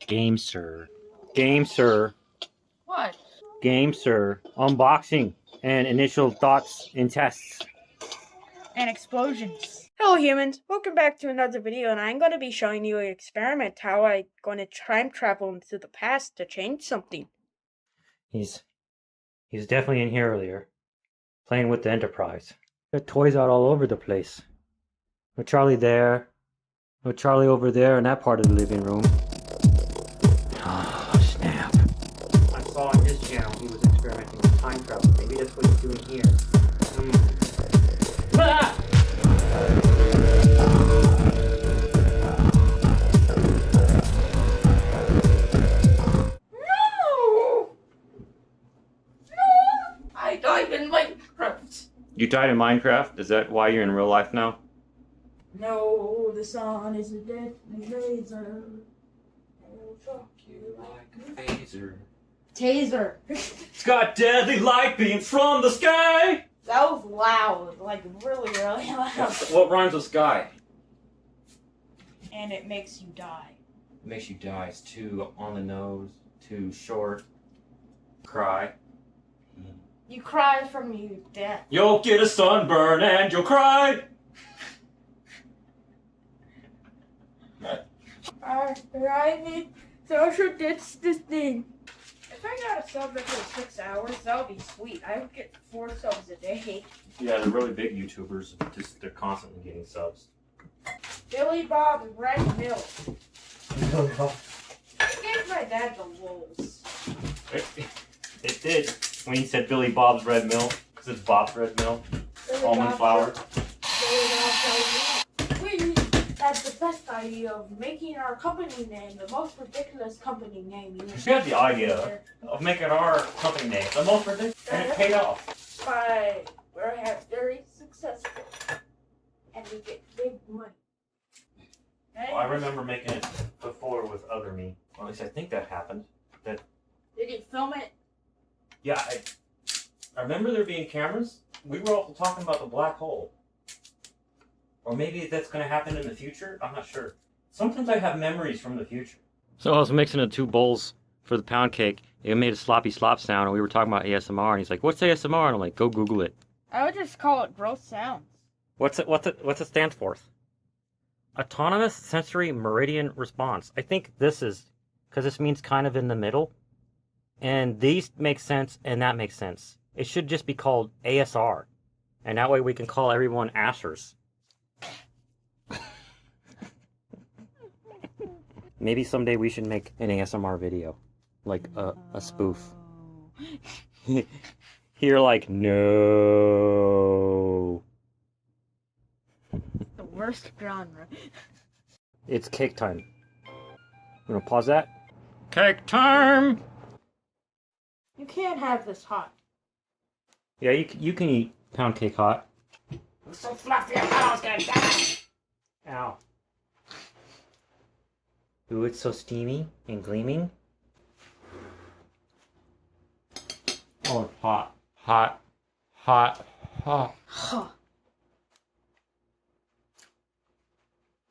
GameSir. GameSir. What? GameSir. Unboxing and initial thoughts and tests. And explosions. Hello humans, welcome back to another video, and I'm going to be showing you an experiment how I'm going to time travel into the past to change something. He's definitely in here earlier, playing with the Enterprise. There are toys out all over the place. With Charlie there, with Charlie over there in that part of the living room. Oh, snap. I saw on his channel he was experimenting with time travel. Maybe that's what he's doing here. Ah! I died in Minecraft. You died in Minecraft? Is that why you're in real life now? No, the sun is a deadly laser. It'll shock you like a Phaser. taser. It's got deadly light beams from the sky! That was loud, like really, really loud. What rhymes with sky? And it makes you die. It makes you die. It's too on the nose, too short. Cry. You cry from your death. You'll get a sunburn and you'll cry! I need social distancing. If I got a sub for 6 hours, that would be sweet. I would get 4 subs a day. Yeah, the really big YouTubers, they're constantly getting subs. Billy Bob Red Milk. I gave my dad the wolves. It did when he said Billy Bob's Red Milk, because it's Bob's Red Milk. Almond flour. We had the best idea of making our company name the most ridiculous company name you We had the idea of making our company name the most ridiculous, and it paid off. But we're very successful. And we get big money. Well, I remember making it before with other me. Or at least I think that happened. Did you film it? Yeah, I remember there being cameras. We were also talking about the black hole. Or maybe that's going to happen in the future? I'm not sure. Sometimes I have memories from the future. So I was mixing the 2 bowls for the pound cake. It made a sloppy slop sound, and we were talking about ASMR, and he's like, "What's ASMR?" And I'm like, "Go Google it." I would just call it gross sounds. What's it stand for? Autonomous Sensory Meridian Response. I think this is, because this means kind of in the middle. And these make sense, and that makes sense. It should just be called ASR. And that way we can call everyone Ashers. Maybe someday we should make an ASMR video. Like a spoof. You're like, no. The worst genre. It's cake time. You wanna pause that? Cake time! You can't have this hot. Yeah, you can eat pound cake hot. It's so fluffy, I was gonna die. Ow. Ooh, it's so steamy and gleaming. Oh, it's hot. Hot. Hot. Hot. Huh.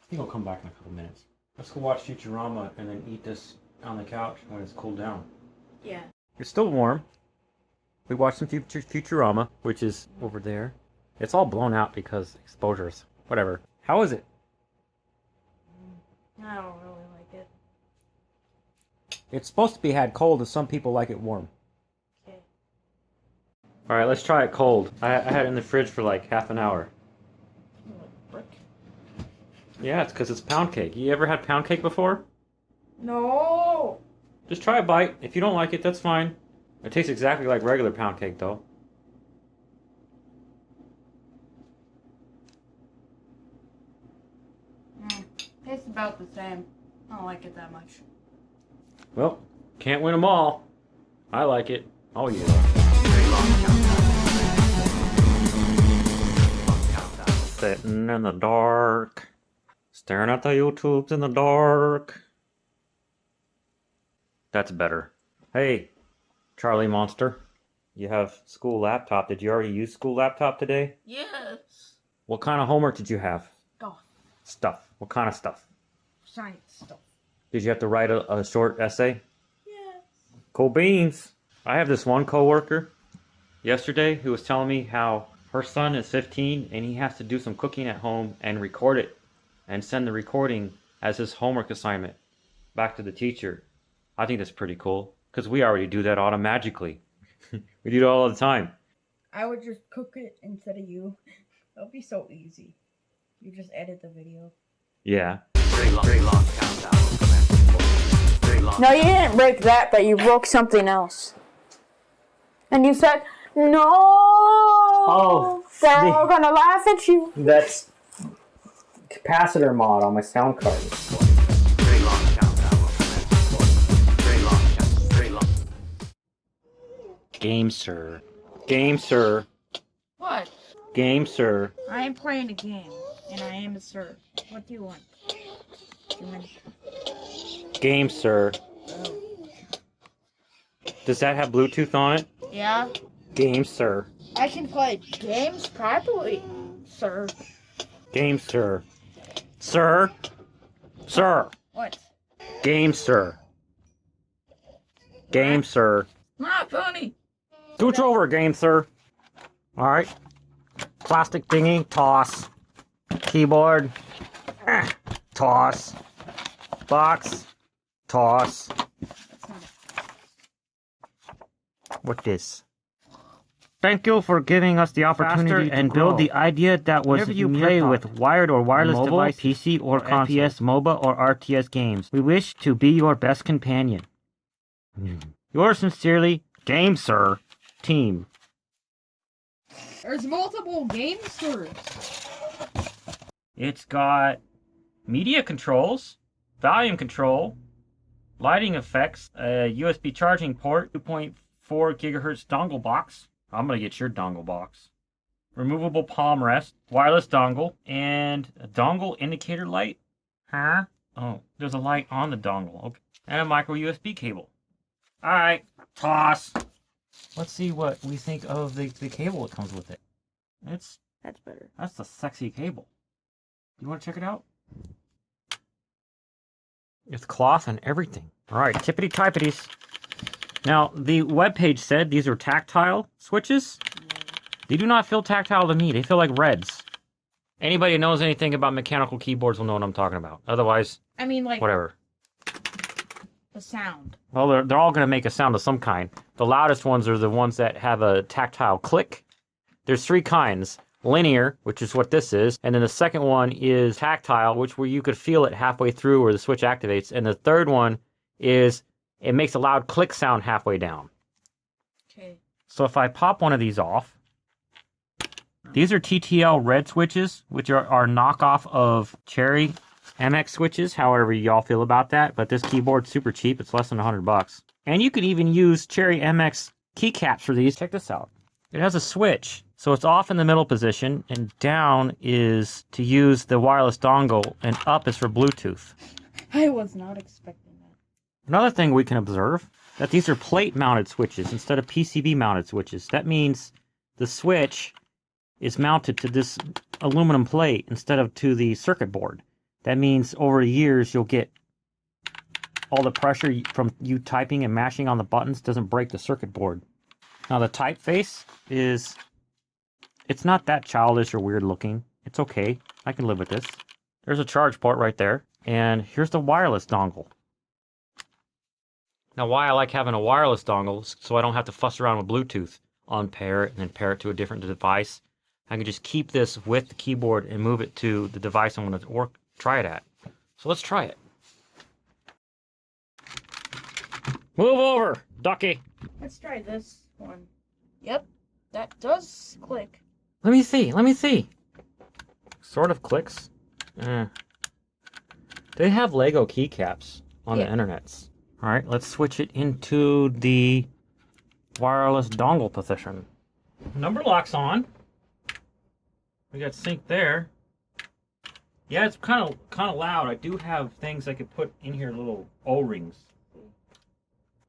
I think I'll come back in a couple minutes. Let's go watch Futurama and then eat this on the couch when it's cooled down. Yeah. It's still warm. We watched some Futurama, which is over there. It's all blown out because exposures. Whatever. How is it? I don't really like it. It's supposed to be had cold, and some people like it warm. Okay. Alright, let's try it cold. I had it in the fridge for like half an hour. Brick? Yeah, it's because it's pound cake. You ever had pound cake before? No! Just try a bite. If you don't like it, that's fine. It tastes exactly like regular pound cake, though. Tastes about the same. I don't like it that much. Well, can't win them all. I like it. Oh, yeah. Sitting in the dark. Staring at the YouTubes in the dark. That's better. Hey, Charlie Monster. You have school laptop. Did you already use school laptop today? Yes. What kind of homework did you have? Stuff. Stuff. What kind of stuff? Science stuff. Did you have to write a short essay? Yes. Cool beans. I have this one coworker yesterday who was telling me how her son is 15 and he has to do some cooking at home and record it and send the recording as his homework assignment back to the teacher. I think that's pretty cool because we already do that automagically. We do it all the time. I would just cook it instead of you. That would be so easy. You just edit the video. Yeah. Very long countdown. Very long. No, you didn't break that, but you broke something else. And you said, no! Oh, They're all gonna laugh at you. That's capacitor mod on my sound card. Very long countdown. Very long countdown. Very long. GameSir. GameSir. What? GameSir. I am playing a game, and I am a sir. What do you want? You want... GameSir. Oh. Does that have Bluetooth on it? Yeah? GameSir. I can play games properly, sir. GameSir. Sir. Sir. What? GameSir. GameSir. Not funny. Scooch over, GameSir. Alright. Plastic thingy. Toss. Keyboard. Toss. Box. Toss. What this? Thank you for giving us the opportunity and build the idea that was you play with wired or wireless mobile, device, PC or FPS, MOBA or RTS games. We wish to be your best companion. Yours sincerely, GameSir Team. There's multiple game sirs. It's got media controls, volume control, lighting effects, a USB charging port, 2.4 gigahertz dongle box. I'm gonna get your dongle box. Removable palm rest, wireless dongle, and a dongle indicator light. Huh? Oh, there's a light on the dongle. Okay. And a micro USB cable. Alright, toss. Let's see what we think of the cable that comes with it. That's better. That's the sexy cable. You want to check it out? It's cloth and everything. Alright, tippity-typities. Now, the webpage said these are tactile switches. They do not feel tactile to me. They feel like reds. Anybody who knows anything about mechanical keyboards will know what I'm talking about. Otherwise, I mean, like, whatever. the sound. Well, they're all going to make a sound of some kind. The loudest ones are the ones that have a tactile click. There's three kinds. Linear, which is what this is. And then the second one is tactile, which where you could feel it halfway through where the switch activates. And the third one is it makes a loud click sound halfway down. Okay. So if I pop one of these off, these are TTL red switches, which are knockoff of Cherry MX switches, however y'all feel about that. But this keyboard's super cheap. It's less than $100. And you could even use Cherry MX keycaps for these. Check this out. It has a switch. So it's off in the middle position, and down is to use the wireless dongle, and up is for Bluetooth. I was not expecting that. Another thing we can observe, that these are plate-mounted switches instead of PCB-mounted switches. That means the switch is mounted to this aluminum plate instead of to the circuit board. That means over the years you'll get all the pressure from you typing and mashing on the buttons doesn't break the circuit board. Now the typeface is... It's not that childish or weird looking. It's okay. I can live with this. There's a charge port right there. And here's the wireless dongle. Now why I like having a wireless dongle is so I don't have to fuss around with Bluetooth. Unpair it and then pair it to a different device. I can just keep this with the keyboard and move it to the device I'm going to try it at. So let's try it. Move over, ducky. Let's try this one. Yep, that does click. Let me see. Sort of clicks. They have Lego keycaps on the internets. Alright, let's switch it into the wireless dongle position. Number lock's on. We got sync there. Yeah, it's kind of loud. I do have things I could put in here, little O-rings.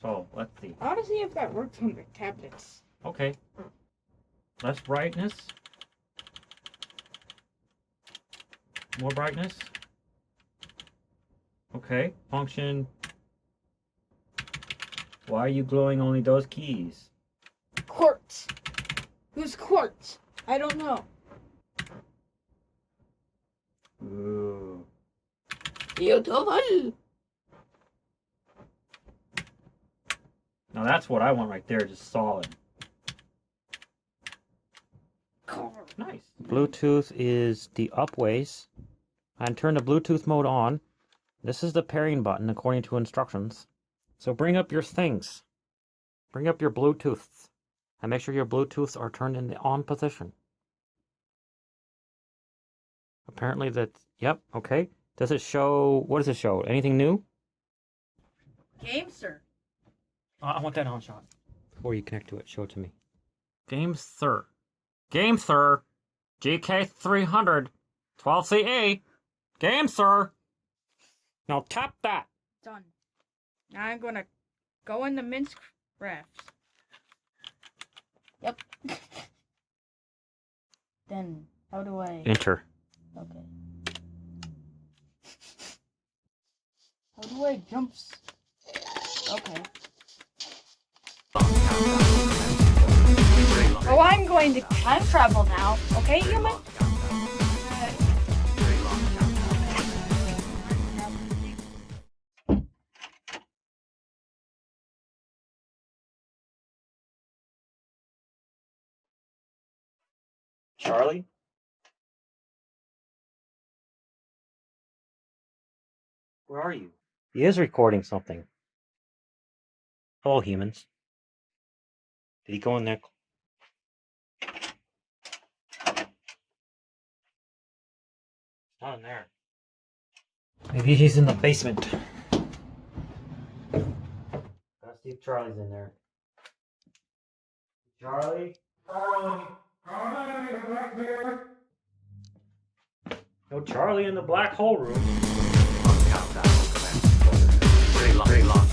So, let's see. I want to see if that works on the tablets. Okay. Less brightness. More brightness. Okay, function. Why are you glowing only those keys? Quartz. Who's Quartz? I don't know. Ooh. Beautiful. Now that's what I want right there, just solid. Nice. Bluetooth is the upways. And turn the Bluetooth mode on. This is the pairing button according to instructions. So bring up your things. Bring up your Bluetooths. And make sure your Bluetooths are turned in the on position. Apparently that's, yep, okay. Does it show, what does it show? Anything new? GameSir. I want that on shot. Before you connect to it, show it to me. GameSir. GameSir GK300 12CE. GameSir. Now tap that. Done. Now I'm gonna go in the Minsk rafts. Yep. Then how do I? Enter. Okay. How do I jump? Okay. Oh, I'm going to time travel now. Okay, human? Charlie? Where are you? He is recording something. Hello, humans. Did he go in there? Not in there. Maybe he's in the basement. Gotta see if Charlie's in there. Charlie? No Charlie in the black hole room. Countdown will commence. Very long